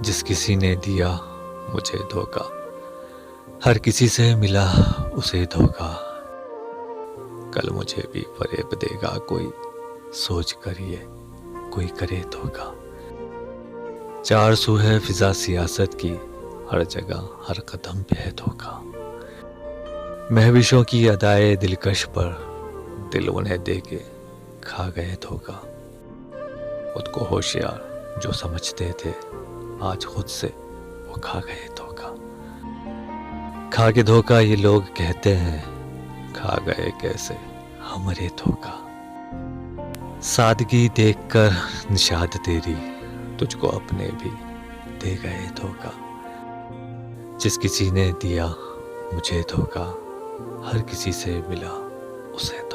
जिस किसी ने दिया मुझे धोखा, हर किसी से मिला उसे धोखा। कल मुझे भी फरेब देगा कोई, सोच कर ये कोई करे धोखा। चार सू है फिजा सियासत की, हर जगह हर कदम पे है धोखा। महविशों की अदाए दिलकश पर दिल उन्हें दे के खा गए धोखा। खुद को होशियार जो समझते थे, आज खुद से वो खा गए धोखा। खा के धोखा ये लोग कहते हैं, खा गए कैसे हमरे धोखा। सादगी देखकर निषाद तेरी, तुझको अपने भी दे गए धोखा। जिस किसी ने दिया मुझे धोखा, हर किसी से मिला उसे धोखा।